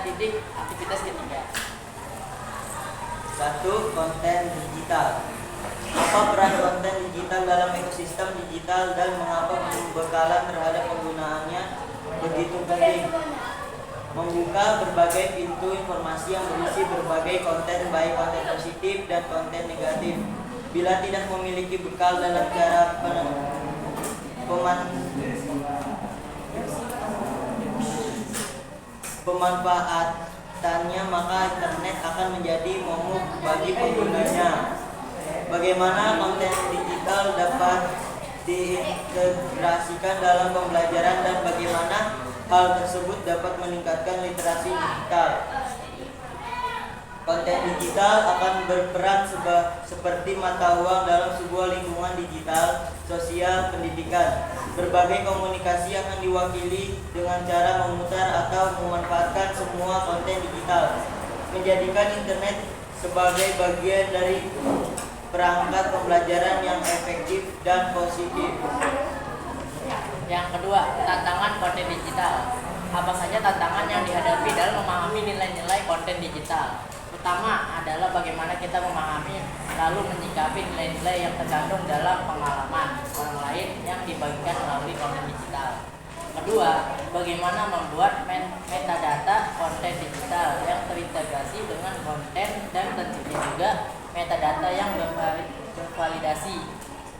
didik aktivitas ketiga. 1. Konten digital. Apa peran konten digital dalam ekosistem digital dan mengapa pembekalan terhadap penggunaannya begitu penting? Membuka berbagai pintu informasi yang berisi berbagai konten, baik konten positif dan konten negatif. Bila tidak memiliki bekal dalam cara pemanfaatannya, maka internet akan menjadi momok bagi penggunanya. Bagaimana konten digital dapat diintegrasikan dalam pembelajaran dan bagaimana hal tersebut dapat meningkatkan literasi digital? Konten digital akan berperan seperti mata uang dalam sebuah lingkungan digital, sosial, pendidikan. Berbagai komunikasi akan diwakili dengan cara memutar atau memanfaatkan semua konten digital, menjadikan internet sebagai bagian dari perangkat pembelajaran yang efektif dan positif. Yang kedua, tantangan konten digital. Apa saja tantangan yang dihadapi dalam memahami nilai-nilai konten digital? Pertama adalah bagaimana kita memahami lalu menyikapi nilai-nilai yang terkandung dalam pengalaman orang lain yang dibagikan melalui konten digital. Kedua, bagaimana membuat metadata konten digital yang terintegrasi dengan konten dan tentunya juga metadata yang bervalidasi.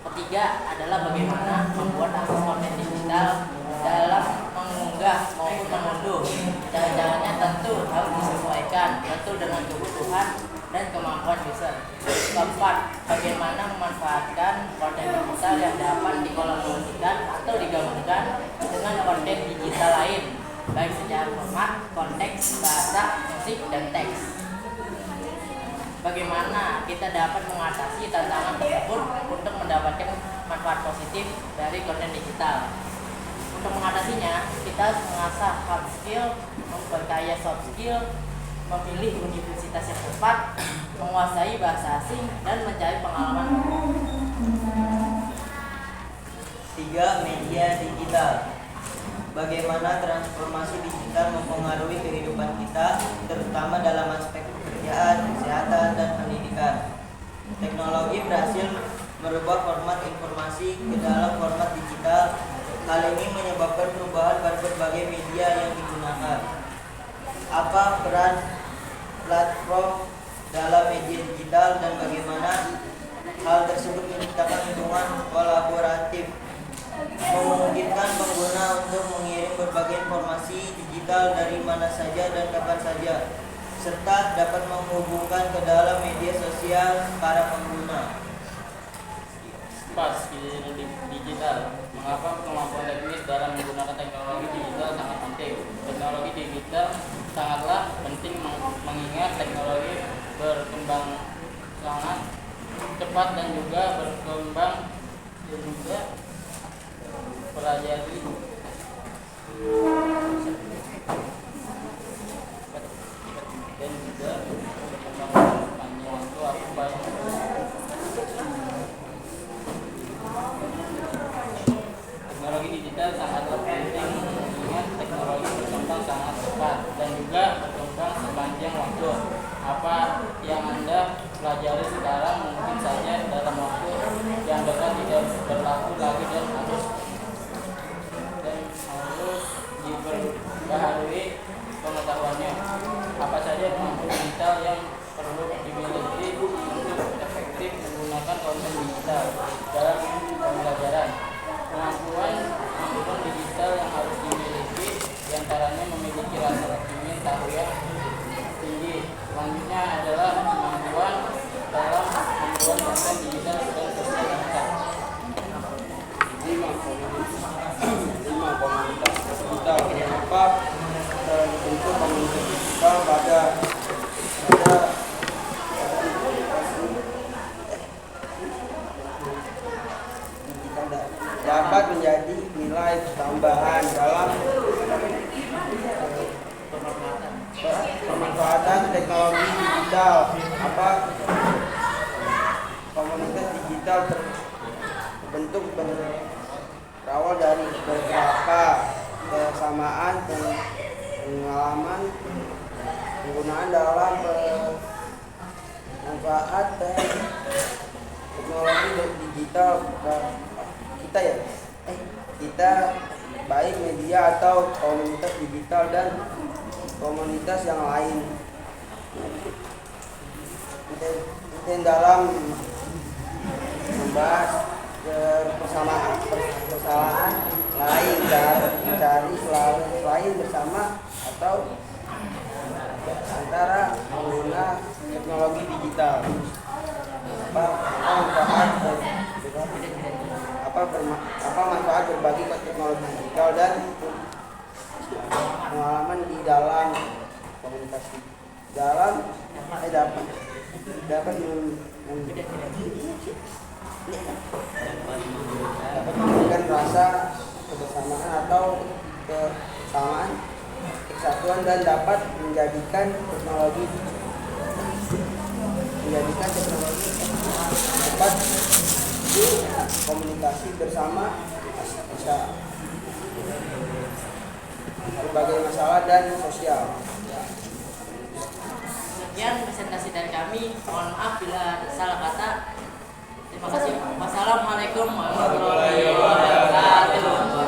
Ketiga adalah bagaimana membuat akses konten digital dalam mengunggah maupun mengunduh. Cara-caranya tentu harus disesuaikan tentu dengan kebutuhan dan kemampuan user. Keempat, bagaimana memanfaatkan konten digital yang dapat dikolaborasikan atau digabungkan dengan konten digital lain, baik secara format, konteks, bahasa, musik, dan teks. Bagaimana kita dapat mengatasi tantangan tersebut untuk mendapatkan manfaat positif dari konten digital? Untuk mengatasinya, kita harus mengasah hard skill, memperkaya soft skill, memilih universitas yang tepat, menguasai bahasa asing, dan mencari pengalaman. 3. Media digital. Bagaimana transformasi digital mempengaruhi kehidupan kita, terutama dalam aspek pekerjaan, kesehatan, dan pendidikan. Teknologi berhasil merubah format informasi ke dalam format digital. Hal ini menyebabkan perubahan pada berbagai media yang digunakan. Apa peran platform dalam media digital dan bagaimana hal tersebut menciptakan lingkungan kolaboratif, memungkinkan pengguna untuk mengirim berbagai informasi digital dari mana saja dan kapan saja, serta dapat menghubungkan ke dalam media sosial para pengguna. 4. Skill digital. Mengapa kemampuan teknis dalam menggunakan teknologi digital sangat penting? Teknologi digital sangatlah penting mengingat teknologi berkembang sangat cepat dan juga berkembang dan juga pelajari dan juga berkembang panjang waktu apa teknologi digital sangatlah penting mengingat teknologi berkembang sangat cepat dan juga berkembang sepanjang waktu. Apa yang Anda pelajari sekarang mungkin saja dalam waktu yang dekat tidak berlaku lagi dan harus diperbaharui pengetahuannya. Apa saja kemampuan digital yang perlu dimiliki untuk efektif menggunakan konten digital dalam pembelajaran? Kemampuan digital yang harus dimiliki diantaranya memiliki rasa ingin tahu yang tinggi. Selanjutnya adalah kemampuan dalam membuat konten digital dan sosial media. 5. Komunitas digital. Kenapa terbentuk komunitas digital pada dapat menjadi nilai tambahan dalam pemanfaatan teknologi digital. Apa komunitas digital terbentuk berawal dari beberapa kesamaan pengalaman penggunaan dalam manfaat dan teknologi digital kita ya kita baik media atau komunitas digital dan komunitas yang lain. Kita dalam membahas kesalahan lain dan mencari lain bersama atau antara pengguna teknologi digital. Apa manfaat berbagi teknologi digital dan pengalaman di dalam komunitas dalam dapat memberikan rasa kebersamaan atau kesamaan kesatuan dan dapat menjadikan teknologi dapat komunikasi bersama bisa berbagai masalah dan sosial. Sekian presentasi dari kami. Mohon maaf bila salah kata. Terima kasih. Wassalamualaikum warahmatullahi wabarakatuh.